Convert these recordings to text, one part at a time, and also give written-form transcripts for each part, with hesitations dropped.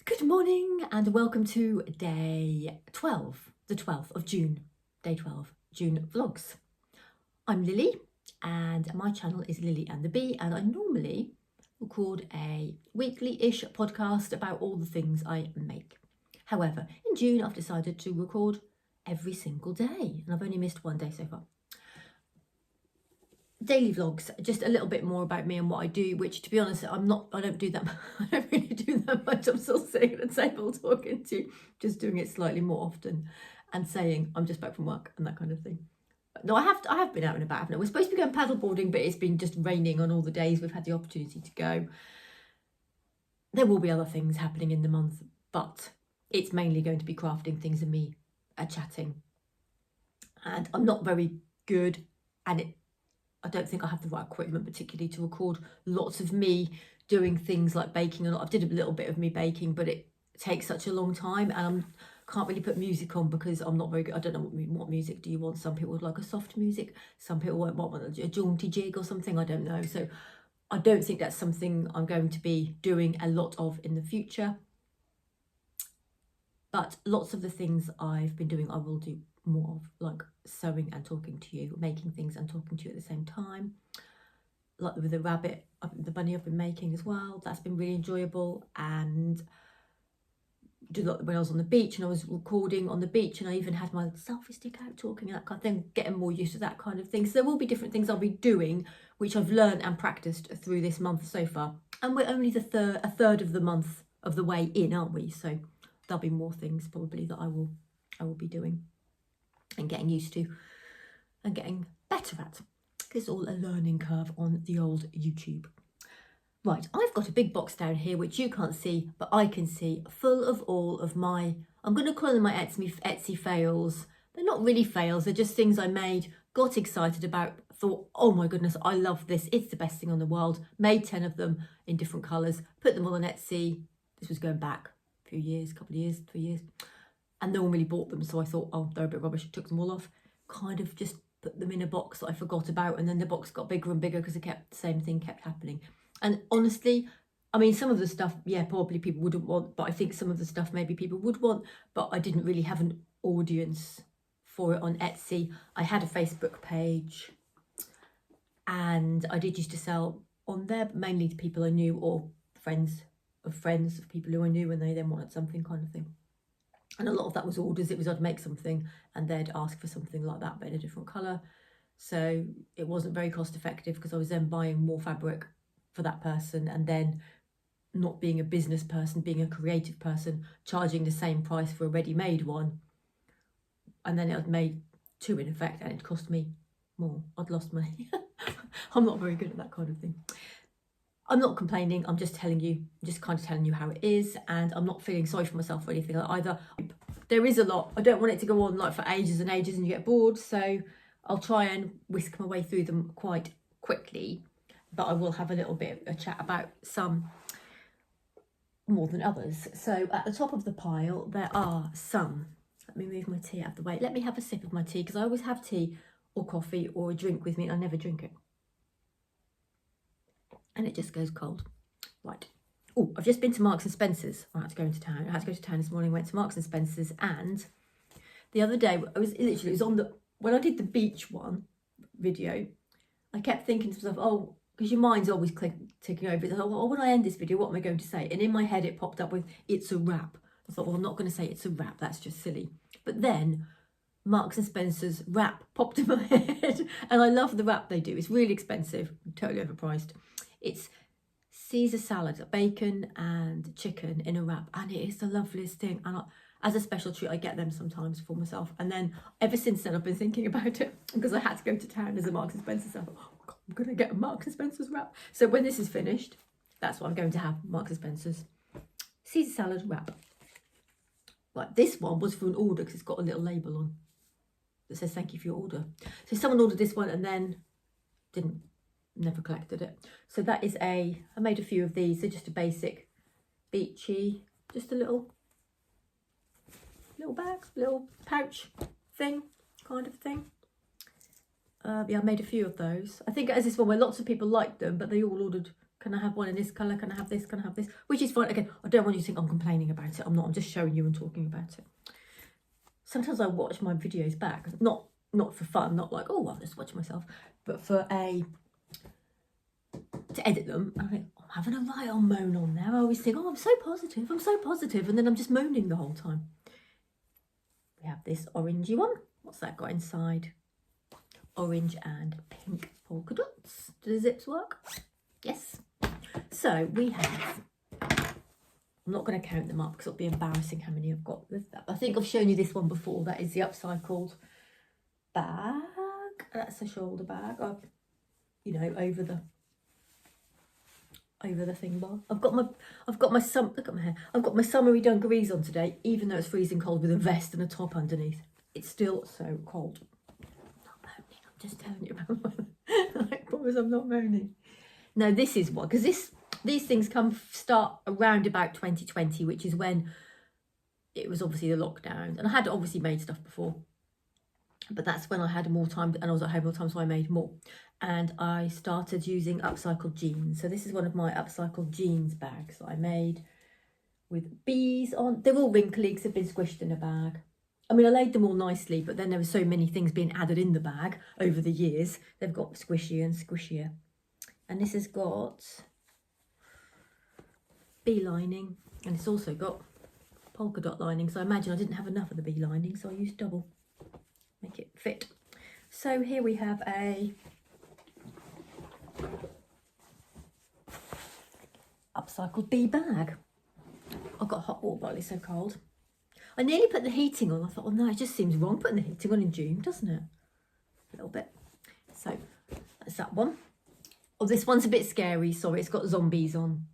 Good morning and welcome to day 12, the 12th of June, day 12, June vlogs. I'm Lily and my channel is Lily and the Bee, and I normally record a weekly-ish podcast about all the things I make. However, in June I've decided to record every single day and I've only missed one day so far. Daily vlogs, just a little bit more about me and what I do, which to be honest, I don't do that. I don't really do that much. I'm still sitting at the table talking to you, just doing it slightly more often and saying I'm just back from work and that kind of thing. No, I have been out and about. We're supposed to be going paddleboarding, but it's been just raining on all the days we've had the opportunity to go. There will be other things happening in the month, but it's mainly going to be crafting things and me chatting. And I'm not very good, and I don't think I have the right equipment particularly to record lots of me doing things like baking. I did a little bit of me baking, but it takes such a long time and I can't really put music on because I'm not very good. I don't know what music do you want. Some people would like a soft music, some people won't want a jaunty jig or something, I don't know. So I don't think that's something I'm going to be doing a lot of in the future. But lots of the things I've been doing I will do more of, like sewing and talking to you, making things and talking to you at the same time, like with the rabbit, the bunny I've been making as well. That's been really enjoyable. And when I was on the beach and I was recording on the beach, and I even had my selfie stick out talking and that kind of thing, getting more used to that kind of thing. So there will be different things I'll be doing which I've learned and practiced through this month so far, and we're only a third of the month of the way in, aren't we? So there'll be more things probably that I will be doing and getting used to and getting better at. It's all a learning curve on the old YouTube. Right, I've got a big box down here which you can't see, but I can see, full of all of my, I'm going to call them my Etsy fails. They're not really fails, they're just things I made, got excited about, thought, oh my goodness, I love this, it's the best thing on the world. Made 10 of them in different colours, put them all on Etsy. This was going back a few years, couple of years, 3 years. And no one really bought them, so I thought, oh, they're a bit rubbish. I took them all off, kind of just put them in a box that I forgot about, and then the box got bigger and bigger because the same thing kept happening. And honestly, I mean, some of the stuff, yeah, probably people wouldn't want, but I think some of the stuff maybe people would want, but I didn't really have an audience for it on Etsy. I had a Facebook page, and I did used to sell on there, mainly to people I knew or friends of people who I knew, and they then wanted something kind of thing. And a lot of that was orders. It was I'd make something and they'd ask for something like that but in a different colour. So it wasn't very cost effective because I was then buying more fabric for that person, and then not being a business person, being a creative person, charging the same price for a ready-made one. And then I'd made two in effect and it cost me more. I'd lost money. I'm not very good at that kind of thing. I'm not complaining, I'm just telling you, just kind of telling you how it is, and I'm not feeling sorry for myself or anything either. There is a lot. I don't want it to go on like for ages and ages and you get bored, so I'll try and whisk my way through them quite quickly, but I will have a little bit of a chat about some more than others. So at the top of the pile, there are some. Let me move my tea out of the way. Let me have a sip of my tea, because I always have tea or coffee or a drink with me, and I never drink it. And it just goes cold. Right. Oh, I've just been to Marks and Spencer's. I had to go into town. I had to go to town this morning, went to Marks and Spencer's, and the other day, it was on when I did the beach one video, I kept thinking to myself, oh, because your mind's always ticking over. Oh, when I end this video, what am I going to say? And in my head, it popped up with, it's a wrap. I thought, well, I'm not going to say it's a wrap. That's just silly. But then Marks and Spencer's wrap popped in my head, and I love the wrap they do. It's really expensive, totally overpriced. It's Caesar salad, bacon and chicken in a wrap, and it is the loveliest thing. And as a special treat, I get them sometimes for myself. And then ever since then, I've been thinking about it because I had to go to town as a Marks and Spencer's. So I thought, oh God, I'm going to get a Marks and Spencer's wrap. So when this is finished, that's what I'm going to have, Marks and Spencer's Caesar salad wrap. Right, this one was for an order because it's got a little label on that says thank you for your order. So someone ordered this one and then never collected it. So that is I made a few of these. They're just a basic beachy, just a little bag, little pouch thing, kind of thing. Yeah, I made a few of those. I think as this one where lots of people liked them, but they all ordered Can I have one in this colour? Can I have this? Can I have this? Which is fine. Again, I don't want you to think I'm complaining about it. I'm not. I'm just showing you and talking about it. Sometimes I watch my videos back, not for fun, not like, oh, I'll just watch myself, but to edit them. And I think, oh, I'm having a right old moan on there. I always think, oh, I'm so positive, and then I'm just moaning the whole time. We have this orangey one. What's that got inside? Orange and pink polka dots. Do the zips work? Yes. So we have, I'm not going to count them up because it'll be embarrassing how many I've got. I think I've shown you this one before. That is the upcycled bag. That's a shoulder bag. You know, over the thing bar. I've got my look at my hair. I've got my summery dungarees on today, even though it's freezing cold, with a vest and a top underneath. It's still so cold. I'm not moaning. I'm just telling you about. I promise I'm not moaning. No, this is what, because these things start around about 2020, which is when it was obviously the lockdown, and I had obviously made stuff before, but that's when I had more time and I was at home all the time, so I made more, and I started using upcycled jeans. So this is one of my upcycled jeans bags that I made with bees on. They're all wrinkly because they've been squished in a bag. I mean, I laid them all nicely, but then there were so many things being added in the bag over the years, they've got squishier and squishier. And this has got bee lining, and it's also got polka dot lining. So I imagine I didn't have enough of the bee lining, so I used double, make it fit. So here we have a upcycled bee bag. I've got a hot water bottle, it's so cold. I nearly put the heating on. I thought, well, no, it just seems wrong putting the heating on in June, doesn't it? A little bit. So that's that one. Oh, this one's a bit scary. Sorry, it's got zombies on.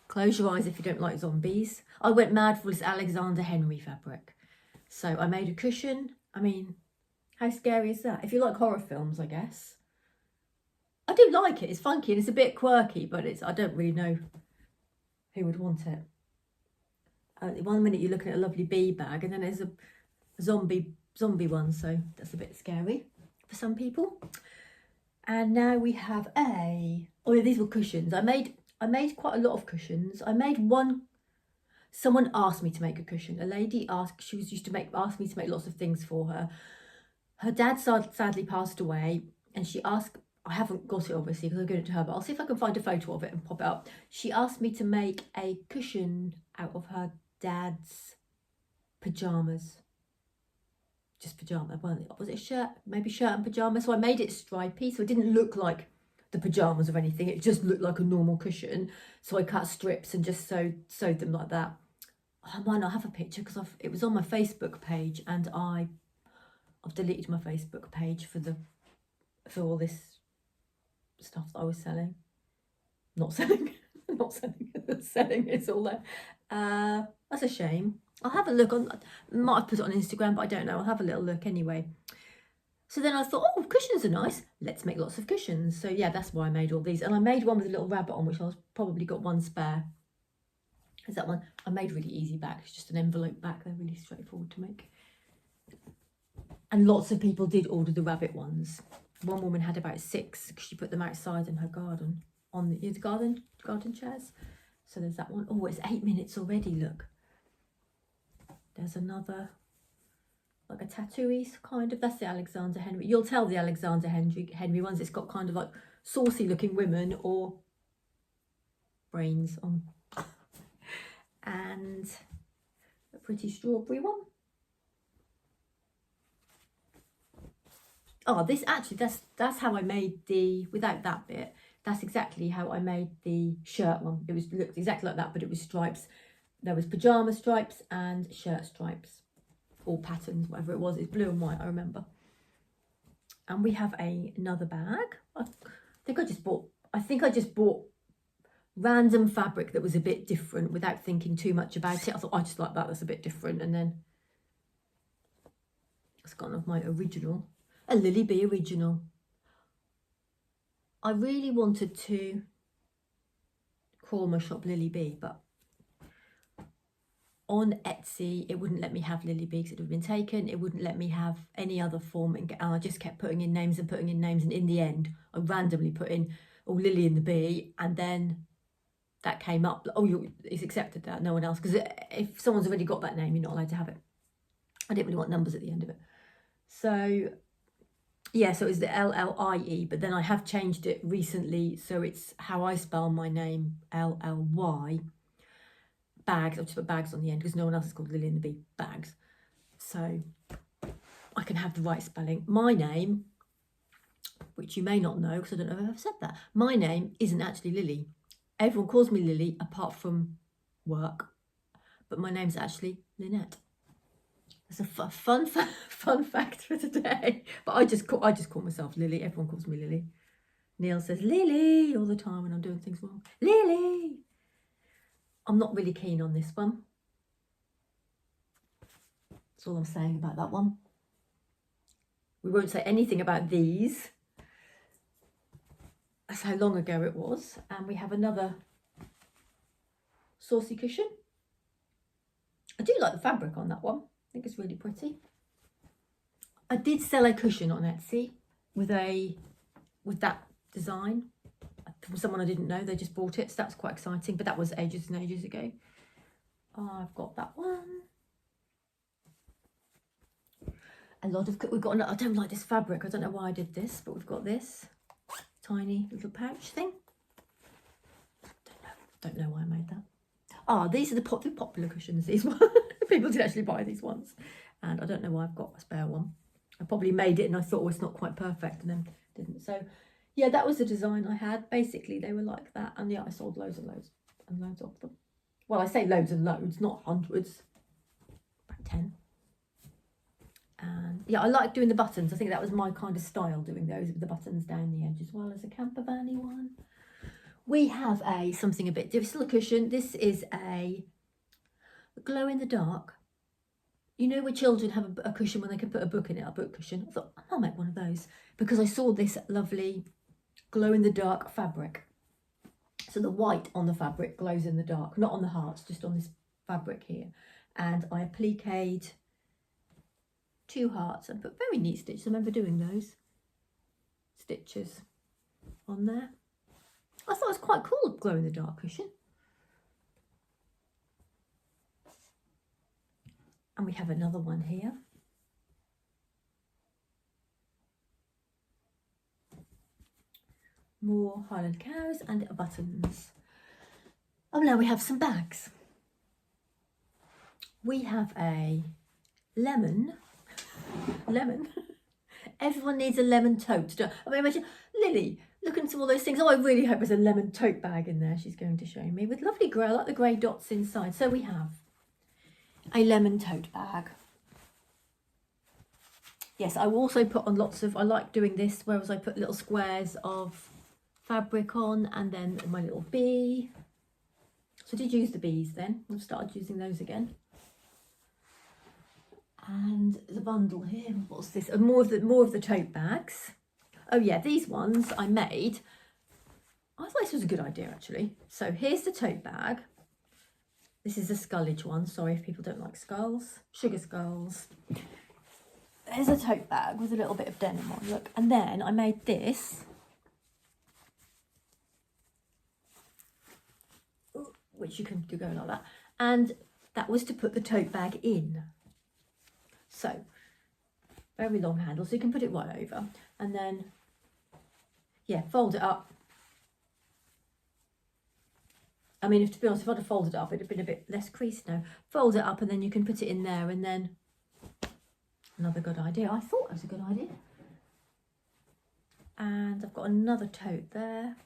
Close your eyes if you don't like zombies. I went mad for this Alexander Henry fabric. So I made a cushion. I mean, how scary is that? If you like horror films, I guess. I do like it. It's funky and it's a bit quirky, but I don't really know who would want it. One minute you're looking at a lovely bee bag, and then there's a zombie one, so that's a bit scary for some people. And now we have oh yeah, these were cushions. I made quite a lot of cushions. I made one. Someone asked me to make a cushion. A lady asked. She was used to ask me to make lots of things for her. Her dad sadly passed away, and she asked. I haven't got it obviously because I gave it to her, but I'll see if I can find a photo of it and pop it up. She asked me to make a cushion out of her dad's pajamas. Just pajama, was it a shirt? Maybe shirt and pajamas. So I made it stripy, so it didn't look like the pajamas or anything. It just looked like a normal cushion. So I cut strips and just sewed them like that. I might not have a picture because it was on my Facebook page, and I've deleted my Facebook page for all this stuff that I was selling. Not selling. Not selling. Selling. It's all there. That's a shame. I'll have a look on. Might have put it on Instagram, but I don't know. I'll have a little look anyway. So then I thought, oh, cushions are nice. Let's make lots of cushions. So yeah, that's why I made all these. And I made one with a little rabbit on, which I've probably got one spare. There's that one. I made really easy back. It's just an envelope back. They're really straightforward to make. And lots of people did order the rabbit ones. One woman had about 6 because she put them outside in her garden on the garden chairs. So there's that one. Oh, it's 8 minutes already. Look. There's another, like a tattooey kind of. That's the Alexander Henry. You'll tell the Alexander Henry ones. It's got kind of like saucy looking women or brains on. And a pretty strawberry one. Oh, this actually, that's how I made without that bit. That's exactly how I made the shirt one. It looked exactly like that, but it was stripes. There was pyjama stripes and shirt stripes, or patterns, whatever it was. It's blue and white, I remember. And we have another bag. I think I just bought random fabric that was a bit different without thinking too much about it. I thought, I just like that, that's a bit different. And then it's kind of my original, a Lily Bee original. I really wanted to call my shop Lily Bee, but on Etsy, it wouldn't let me have Lily Bee because it would have been taken. It wouldn't let me have any other form. And I just kept putting in names. And in the end, I randomly put in or Lily and the Bee, and then that came up. Oh, it's accepted that, no one else, because if someone's already got that name, you're not allowed to have it. I didn't really want numbers at the end of it. So yeah, so it's the Llie, but then I have changed it recently, so it's how I spell my name, Lly. Bags, I've just put bags on the end because no one else is called Lily and the Bee. Bags. So I can have the right spelling. My name, which you may not know because I don't know if I've said that, my name isn't actually Lily. Everyone calls me Lily apart from work, but my name's actually Lynette. It's a fun fact for today. But I just call myself Lily. Everyone calls me Lily. Neil says Lily all the time when I'm doing things wrong. Lily. I'm not really keen on this one. That's all I'm saying about that one. We won't say anything about these. That's how long ago it was. And we have another saucy cushion. I do like the fabric on that one. I think it's really pretty. I did sell a cushion on Etsy with that design from someone I didn't know. They just bought it, so that's quite exciting. But that was ages and ages ago. I've got that one. We've got. I don't like this fabric. I don't know why I did this, but we've got this tiny little pouch thing. Don't know why I made that. These are the popular cushions. These ones. People did actually buy these ones, and I don't know why I've got a spare one. I probably made it and I thought, it's not quite perfect, and then didn't. So yeah, that was the design I had. Basically, they were like that, and yeah, I sold loads and loads and loads of them. Well, I say loads and loads, not hundreds, about 10. And yeah, I like doing the buttons. I think that was my kind of style, doing those with the buttons down the edge, as well as a camper vanny one. We have something a bit different. Still a cushion. This is a glow in the dark. You know where children have a cushion when they can put a book in it, a book cushion? I thought, I'll make one of those because I saw this lovely glow in the dark fabric. So the white on the fabric glows in the dark, not on the hearts, just on this fabric here. And I appliqued 2 hearts and put very neat stitches. I remember doing those stitches on there. I thought it was quite cool, glow in the dark cushion. And we have another one here. More Highland cows and buttons. Oh, now we have some bags. We have a lemon. Everyone needs a lemon tote. I mean, imagine Lily looking through all those things. Oh, I really hope there's a lemon tote bag in there. She's going to show me with lovely grey, I like the grey dots inside. So we have a lemon tote bag. Yes, I will also put on I like doing this, whereas I put little squares of fabric on, and then my little bee. So I did use the bees then. I've started using those again. And the bundle here, what's this? More of the tote bags. Oh yeah, these ones I made. I thought this was a good idea actually. So here's the tote bag. This is a scullage one. Sorry if people don't like skulls. Sugar skulls. There's a tote bag with a little bit of denim on, look. And then I made this, which you can do go like that. And that was to put the tote bag in. So, very long handle, so you can put it right over. And then, yeah, fold it up. I mean, to be honest, if I'd have folded it up, it'd have been a bit less creased now. Fold it up and then you can put it in there, and then another good idea. I thought it was a good idea. And I've got another tote there.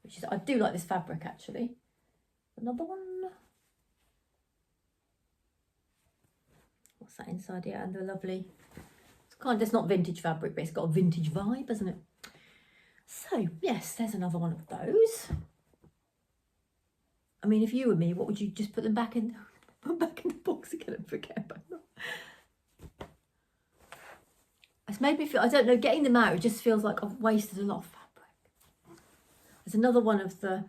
Which is, I do like this fabric actually. Another one. What's that inside here? And the lovely, it's not vintage fabric, but it's got a vintage vibe, hasn't it? So yes, there's another one of those. I mean, if you were me, what would you just put them back in the box again and forget about them? It's made me feel, I don't know, getting them out, it just feels like I've wasted a lot of fabric. There's another one of the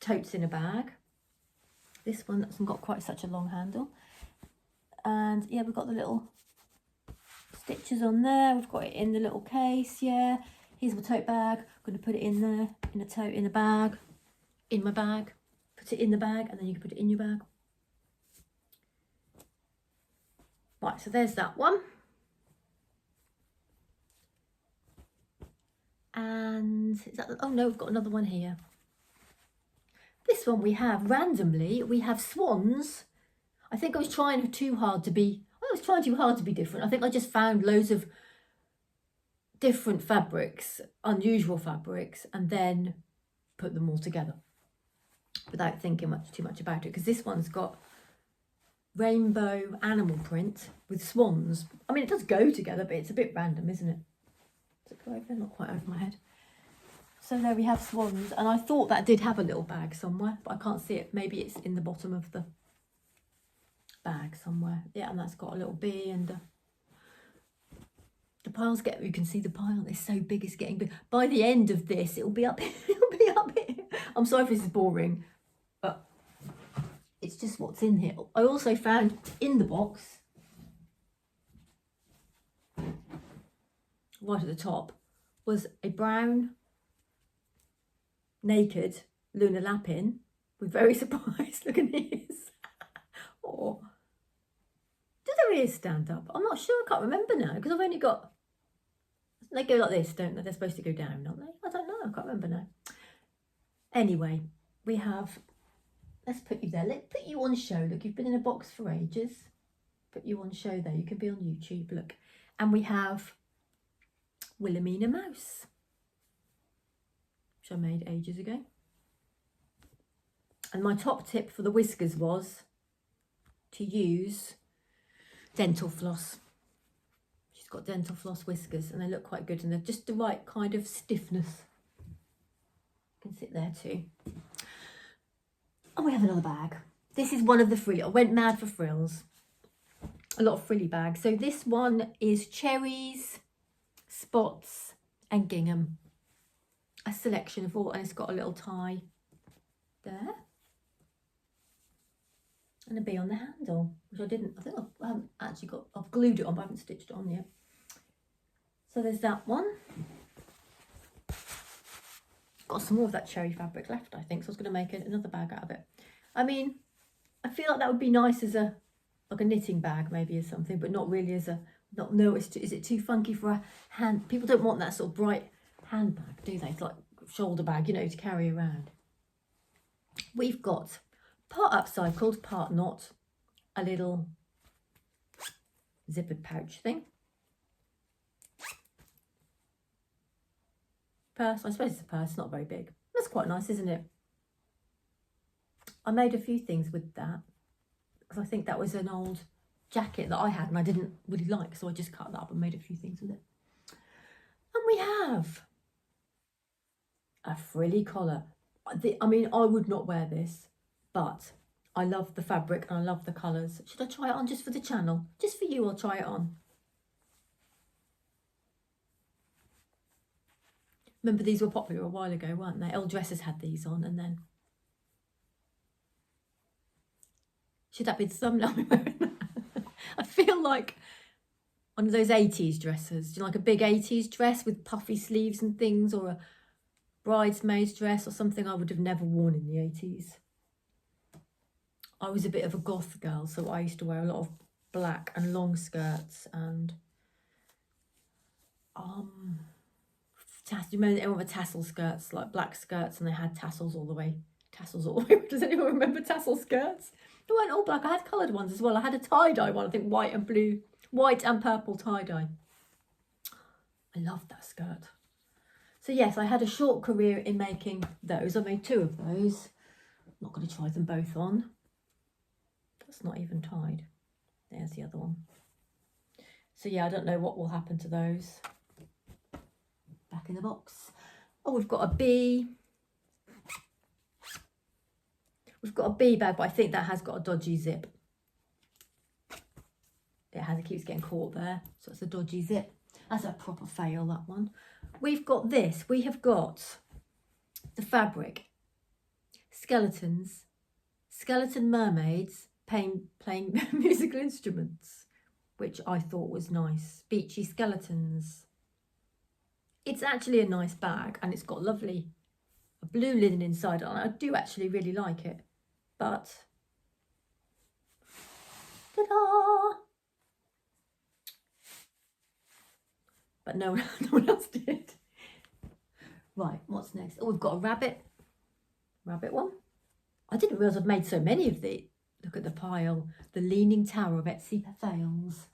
totes in a bag. This one hasn't got quite such a long handle. And yeah, we've got the little stitches on there. We've got it in the little case, yeah. Here's my tote bag. I'm going to put it in there, in a tote, in a bag, in my bag. Put it in the bag, and then you can put it in your bag. Right, so there's that one. And is that, oh no, we've got another one here. This one we have randomly, we have swans. I think I was trying too hard to be, different. I think I just found loads of different fabrics, unusual fabrics, and then put them all together without thinking too much about it, because this one's got rainbow animal print with swans. I mean, it does go together, but it's a bit random, isn't it? Does it go over? Not quite over my head. So there we have swans, and I thought that did have a little bag somewhere, but I can't see it. Maybe it's in the bottom of the bag somewhere. Yeah, and that's got a little bee, and the piles you can see the pile, it's so big, it's getting big. By the end of this, it'll be up here. I'm sorry if this is boring, but it's just what's in here. I also found in the box, right at the top, was a brown naked lunar lapin. We're very surprised. Look at this. Oh, do their ears stand up? I'm not sure. I can't remember now, because I've only got, they go like this, don't they? They're supposed to go down, don't they? I don't know. I can't remember now. Anyway, we have, let's put you there. Let's put you on show. Look, you've been in a box for ages. Put you on show there. You can be on YouTube. Look. And we have Wilhelmina Mouse, which I made ages ago. And my top tip for the whiskers was to use dental floss. She's got dental floss whiskers, and they look quite good, and they're just the right kind of stiffness. Can sit there too. Oh, we have another bag. This is one of the frilly. I went mad for frills. A lot of frilly bags. So this one is cherries, spots, and gingham. A selection of all, and it's got a little tie there. And a bee on the handle, which I think I haven't actually got, I've glued it on, but I haven't stitched it on yet. So there's that one. Got some more of that cherry fabric left, I think, so I was going to make another bag out of it. I mean, I feel like that would be nice as a, like a knitting bag maybe or something, but not really as a, is it too funky for a hand? People don't want that sort of bright handbag, do they? It's like shoulder bag, you know, to carry around. We've got part upcycled, part not, a little zippered pouch thing. Purse, I suppose it's a purse, not very big. That's quite nice, isn't it? I made a few things with that, because I think that was an old jacket that I had and I didn't really like, so I just cut that up and made a few things with it. And we have a frilly collar. I mean, I would not wear this, but I love the fabric and I love the colours. Should I try it on just for the channel? Just for you, I'll try it on. Remember, these were popular a while ago, weren't they? Old dresses had these on, and then... Should that be the thumbnail? I feel like one of those 80s dresses. Do you like a big 80s dress with puffy sleeves and things, or a bridesmaid's dress or something I would have never worn in the 80s? I was a bit of a goth girl, so I used to wear a lot of black and long skirts and do you remember everyone with tassel skirts, like black skirts, and they had tassels all the way. Does anyone remember tassel skirts? They weren't all black. I had coloured ones as well. I had a tie-dye one, I think white and blue, white and purple tie-dye. I loved that skirt. So yes, I had a short career in making those. I made 2 of those. I'm not going to try them both on. That's not even tied. There's the other one. So yeah, I don't know what will happen to those. Back in the box. Oh, we've got a bee. We've got a bee bag, but I think that has got a dodgy zip. It has, it keeps getting caught there. So it's a dodgy zip. That's a proper fail, that one. We've got this. We have got the fabric. Skeletons. Skeleton mermaids playing musical instruments. which I thought was nice. Beachy Skeletons. It's actually a nice bag, and it's got lovely blue linen inside, and I do actually really like it. But ta-da! But no one else did. Right, what's next? Oh, we've got a rabbit one. I didn't realise I've made so many of these. Look at the pile. The Leaning Tower of Etsy fails.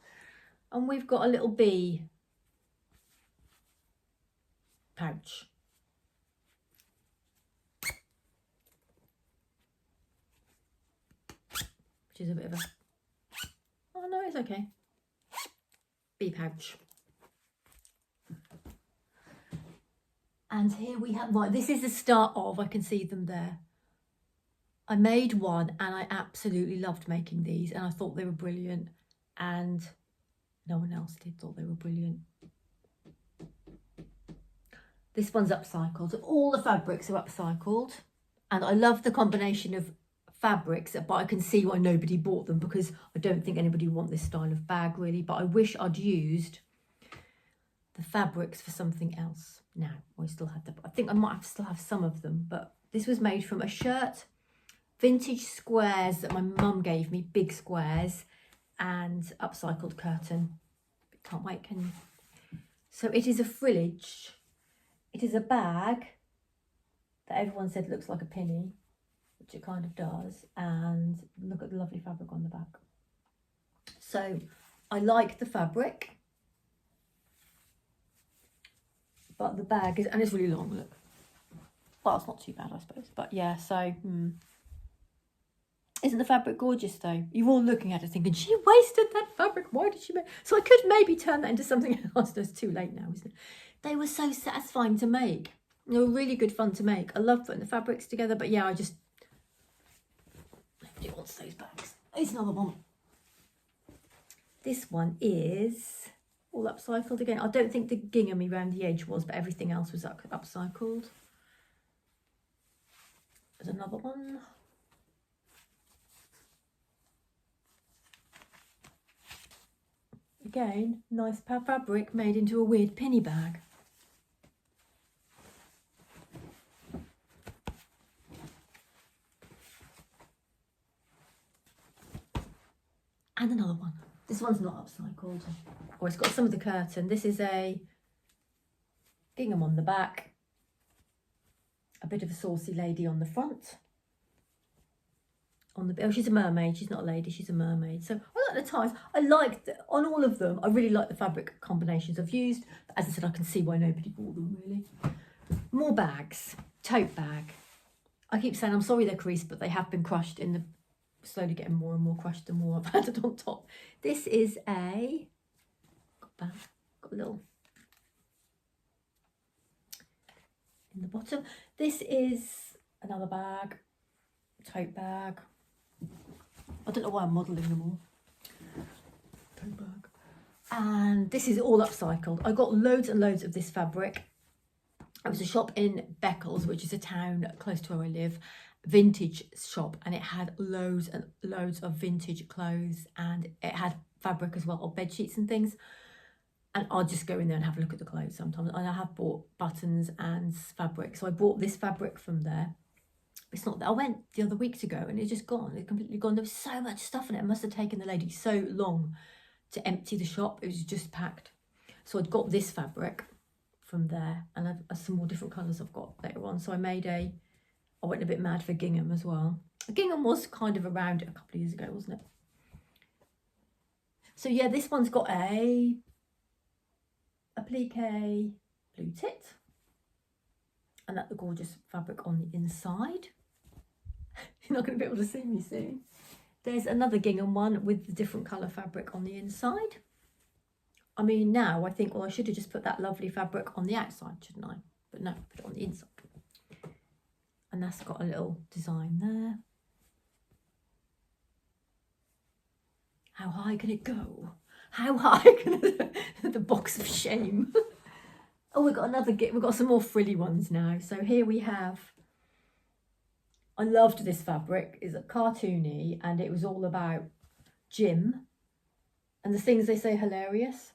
And we've got a little bee pouch. Which is a bit of a... Oh no, it's okay. Bee pouch. And here we have... Right, this is the start of... I can see them there. I made one and I absolutely loved making these, and I thought they were brilliant, and no one else did thought they were brilliant. This one's upcycled. All the fabrics are upcycled, and I love the combination of fabrics, but I can see why nobody bought them, because I don't think anybody would want this style of bag really, but I wish I'd used the fabrics for something else. Now I still have I think I might still have some of them, but this was made from a shirt, vintage squares that my mum gave me, big squares, and upcycled curtain. Can't wait, can you? So it is a frillage. It is a bag that everyone said looks like a penny, which it kind of does, and look at the lovely fabric on the back. So I like the fabric, but the bag is, and it's really long, look. Well, it's not too bad, I suppose, but yeah, so isn't the fabric gorgeous though? You're all looking at it thinking, she wasted that fabric, why did she make... So I could maybe turn that into something else. No, it's too late now, isn't it? They were so satisfying to make. They were really good fun to make. I love putting the fabrics together, but yeah, nobody wants those bags. Here's another one. This one is all upcycled again. I don't think the gingham around the edge was, but everything else was upcycled. There's another one. Again, nice fabric made into a weird penny bag. And another one. This one's not upcycled. Oh, it's got some of the curtain. This is a gingham on the back. A bit of a saucy lady on the front. Oh, she's a mermaid. She's not a lady, she's a mermaid. So I like the ties. I like, on all of them, I really like the fabric combinations I've used. But as I said, I can see why nobody bought them, really. More bags. Tote bag. I keep saying I'm sorry they're creased, but they have been crushed in the... Slowly getting more and more crushed the more I've had it on top. This is a... Got a little... in the bottom. This is another bag. Tote bag. I don't know why I'm modelling them all. Tote bag. And this is all upcycled. I got loads and loads of this fabric. It was a shop in Beccles, which is a town close to where I live, vintage shop, and it had loads and loads of vintage clothes, and it had fabric as well, or bed sheets and things. And I'll just go in there and have a look at the clothes sometimes. And I have bought buttons and fabric. So I bought this fabric from there. It's not that I went the other week to go and it's just gone. It's completely gone. There was so much stuff in it. It must have taken the lady so long to empty the shop. It was just packed. So I'd got this fabric from there, and I've some more different colours I've got later on. So I went a bit mad for gingham as well. Gingham was kind of around a couple of years ago, wasn't it? So yeah, this one's got a applique blue tit, and that's the gorgeous fabric on the inside. You're not going to be able to see me soon. There's another gingham one with the different colour fabric on the inside. I mean, now I think, well, I should have just put that lovely fabric on the outside, shouldn't I? But no, put it on the inside. And that's got a little design there. How high can it go? How high can the box of shame? Oh, we've got some more frilly ones now. So here we have, I loved this fabric. It's a cartoony, and it was all about Jim, And the things they say hilarious.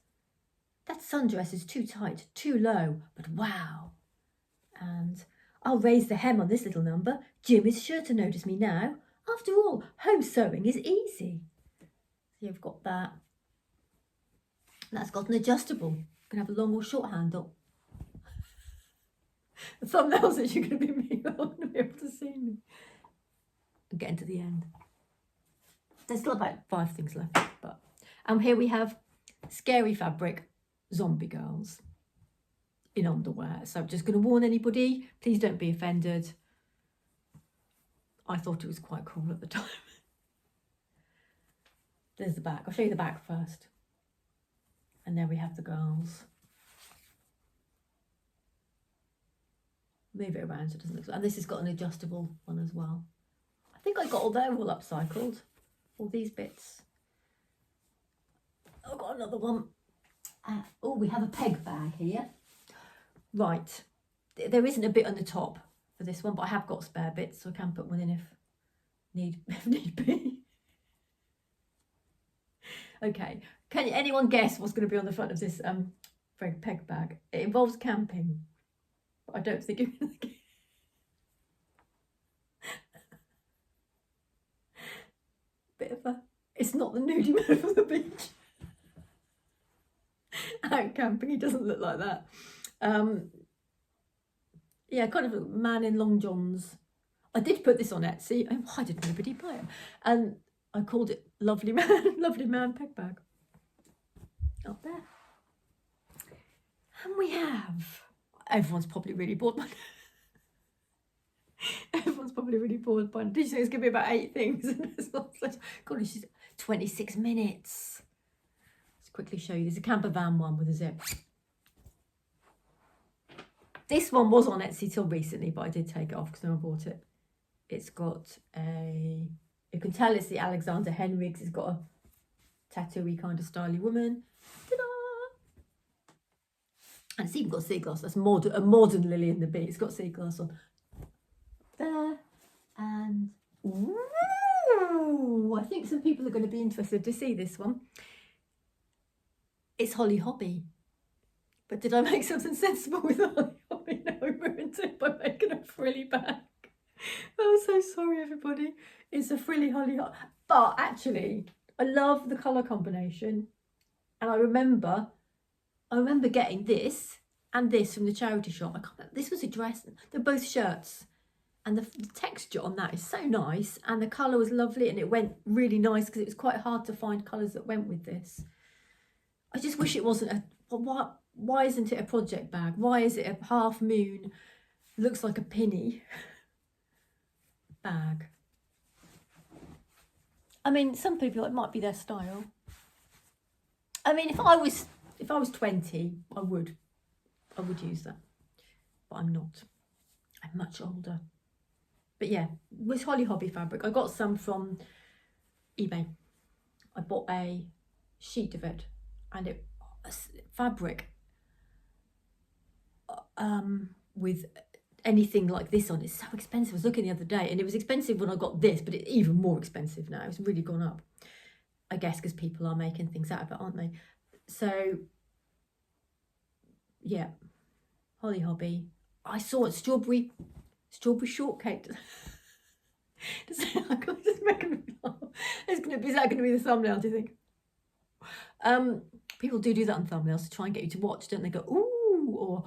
That sundress is too tight, too low, but wow. And I'll raise the hem on this little number. Jim is sure to notice me now. After all, home sewing is easy. So you've got that. That's got an adjustable. You can have a long or short handle. The thumbnails that you're going to be me, you're not going to be able to see me. I'm getting to the end. There's still about 5 things left. And here we have scary fabric, zombie girls in underwear. So I'm just going to warn anybody, please don't be offended. I thought it was quite cool at the time. There's the back. I'll show you the back first. And there we have the girls. Move it around so it doesn't look so. And this has got an adjustable one as well. I think I got all they're all upcycled. All these bits. I've got another one. Oh, we have a peg bag here. Right. There isn't a bit on the top for this one, but I have got spare bits, so I can put one in if need be. Okay. Can anyone guess what's going to be on the front of this peg bag? It involves camping. But I don't think you're going to get. Bit of a. It's not the nudie man from the beach. Out camping, he doesn't look like that. Yeah, kind of a man in long johns. I did put this on Etsy, and why did nobody buy it? And I called it Lovely Man Peg Bag. Up there. And we have, everyone's probably really bored by everyone's probably really bored by. Did you say it's going to be about 8 things? God, she's 26 minutes. Let's quickly show you. There's a camper van one with a zip. This one was on Etsy till recently, but I did take it off because no one bought it. It's got a, you can tell it's the Alexander Henriks. It's got a tattooey kind of styly woman. Ta-da! And it's even got sea glass. That's a modern Lily and the Bee. It's got sea glass on there. And ooh, I think some people are going to be interested to see this one. It's Holly Hobby. But did I make something sensible with Holly Hobby? No, I ruined it by making a frilly bag. I'm so sorry, everybody. It's a frilly Holly Hobby. But actually, I love the colour combination. And I remember getting this and this from the charity shop. This was a dress. They're both shirts. And the texture on that is so nice. And the colour was lovely. And it went really nice because it was quite hard to find colours that went with this. I just wish it wasn't a... Why isn't it a project bag? Why is it a half moon, looks like a penny bag? I mean, some people, it might be their style. I mean, if I was 20, I would use that. But I'm not. I'm much older. But yeah, with Holly Hobby fabric, I got some from eBay. I bought a sheet of it, and fabric with anything like this on, it's so expensive. I was looking the other day, and it was expensive when I got this, but it's even more expensive now. It's really gone up, I guess, because people are making things out of it, aren't they? So yeah, Holly Hobby. I saw it, strawberry shortcake. Is that going to be the thumbnail, do you think? People do that on thumbnails to try and get you to watch, don't they? Go, ooh, or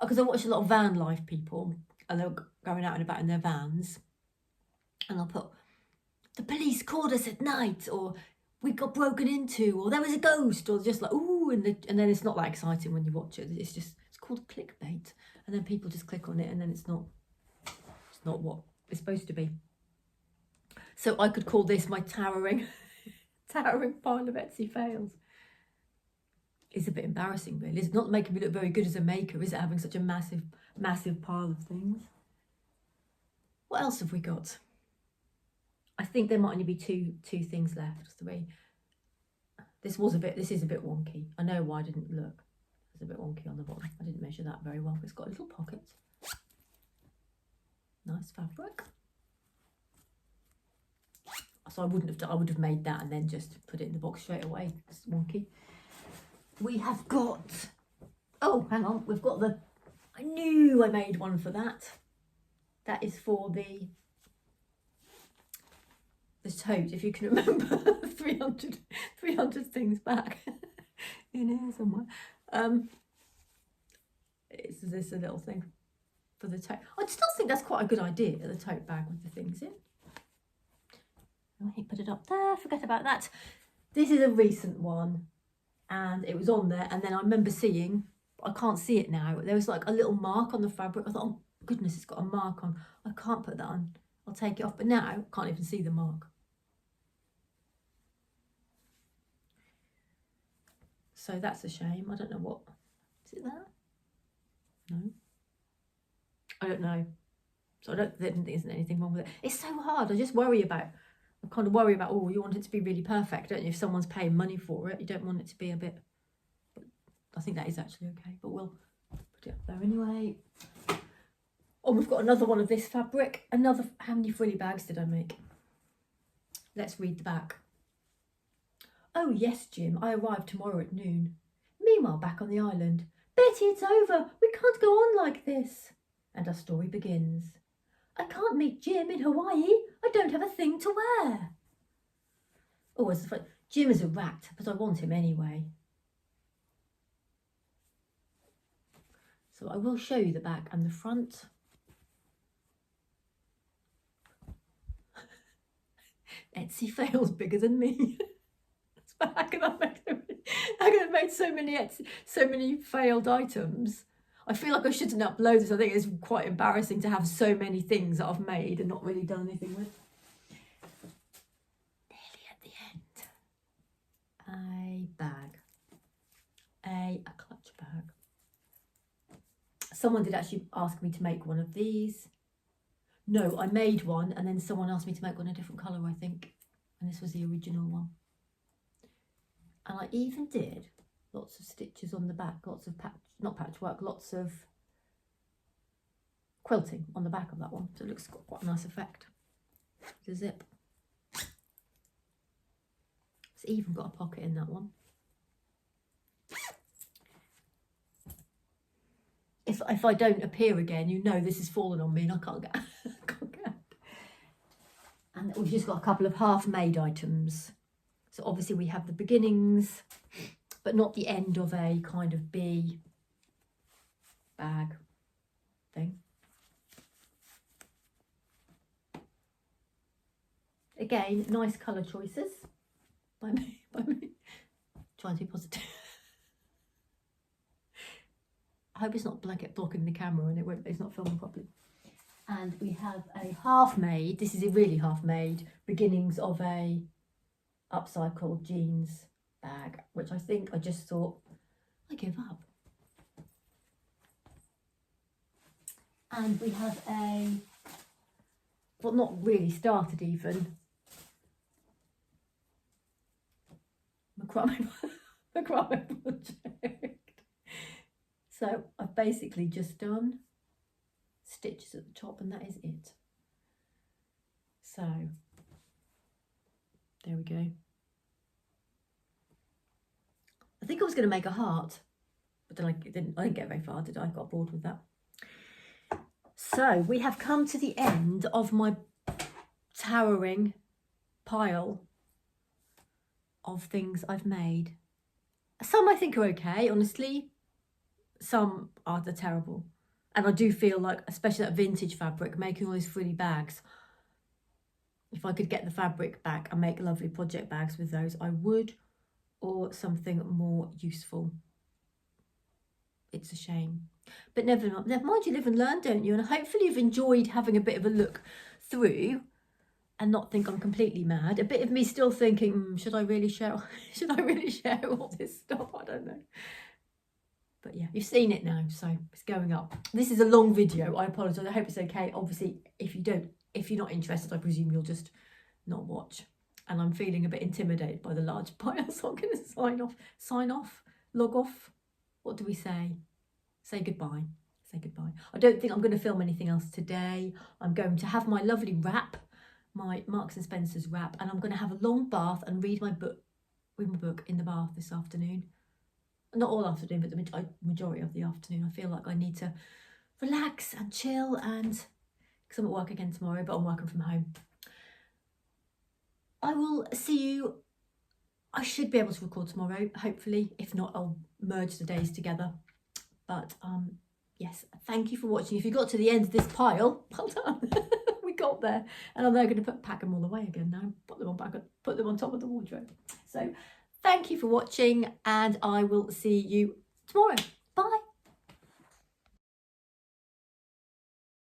because I watch a lot of van life people, and they're going out and about in their vans, and I'll put, the police called us at night, or we got broken into, or there was a ghost, or just like, ooh, and then it's not that exciting when you watch it. It's called clickbait, and then people just click on it, and then it's not what it's supposed to be. So I could call this my towering pile of Etsy fails. It's a bit embarrassing, really. It's not making me look very good as a maker, is it, having such a massive pile of things? What else have we got? I think there might only be two things left, 3. This is a bit wonky. I know why I didn't look. It's a bit wonky on the bottom. I didn't measure that very well. It's got little pockets. Nice fabric. So I wouldn't have done, I would have made that and then just put it in the box straight away. It's wonky. We have got, oh, hang on, we've got the, I knew I made one for that. That is for the tote, if you can remember, 300 things back in here somewhere. It's this a little thing for the tote. I still think that's quite a good idea, the tote bag with the things in. Put it up there, forget about that. This is a recent one and it was on there, and then I remember seeing, I can't see it now, there was like a little mark on the fabric. I thought, oh goodness, it's got a mark on, I can't put that on, I'll take it off, but now I can't even see the mark. So that's a shame. I don't know what, is it there? No, I don't know. So I don't think there isn't anything wrong with it. It's so hard. I just worry about, I kind of worry about, oh, you want it to be really perfect, don't you? If someone's paying money for it, you don't want it to be a bit, but I think that is actually okay, but we'll put it up there anyway. Oh, we've got another one of this fabric. Another, how many frilly bags did I make? Let's read the back. Oh yes, Jim, I arrive tomorrow at noon. Meanwhile, back on the island. Betty, it's over. We can't go on like this. And our story begins. I can't meet Jim in Hawaii. I don't have a thing to wear. Oh, as if Jim is a rat, but I want him anyway. So I will show you the back and the front. Etsy fails bigger than me. How can I make so many failed items? I feel like I shouldn't upload this. I think it's quite embarrassing to have so many things that I've made and not really done anything with. Nearly at the end. A bag. A clutch bag. Someone did actually ask me to make one of these. No, I made one and then someone asked me to make one a different colour, I think. And this was the original one. And I even did lots of stitches on the back, lots of not patchwork, lots of quilting on the back of that one. So it looks got quite a nice effect. The zip. It's even got a pocket in that one. If I don't appear again, you know this has fallen on me and I can't get out. And we've just got a couple of half-made items. So obviously we have the beginnings, but not the end of a kind of bee bag thing. Again, nice colour choices by me. Trying to be positive. I hope it's not blocking the camera and it's not filming properly. And we have a half-made, this is a really half-made, beginnings of a upcycled jeans bag, which I think I just thought, I give up. And we have a, well, not really started even, macrame project. So I've basically just done stitches at the top and that is it. So there we go. I think I was going to make a heart, but then I didn't get very far, did I? I got bored with that. So we have come to the end of my towering pile of things I've made. Some I think are okay, honestly. Some are terrible. And I do feel like, especially that vintage fabric, making all these frilly bags, if I could get the fabric back and make lovely project bags with those, I would, or something more useful. It's a shame. But never mind, you live and learn, don't you? And hopefully you've enjoyed having a bit of a look through and not think I'm completely mad. A bit of me still thinking, should I really share all this stuff? I don't know. But yeah, you've seen it now, so it's going up. This is a long video. I apologise. I hope it's okay. Obviously, if you're not interested, I presume you'll just not watch. And I'm feeling a bit intimidated by the large pile, so I'm going to sign off, log off. What do we say? Say goodbye. Say goodbye. I don't think I'm going to film anything else today. I'm going to have my lovely wrap my Marks and Spencer's wrap, and I'm going to have a long bath and read my book in the bath this afternoon. Not all afternoon, but the majority of the afternoon. I feel like I need to relax and chill, and because I'm at work again tomorrow, but I'm working from home. I will see you. I should be able to record tomorrow, hopefully. If not, I'll merge the days together. But yes, thank you for watching. If you got to the end of this pile, well done. We got there. And I'm now going to pack them all away again now. Put them on top of the wardrobe. So thank you for watching, and I will see you tomorrow. Bye.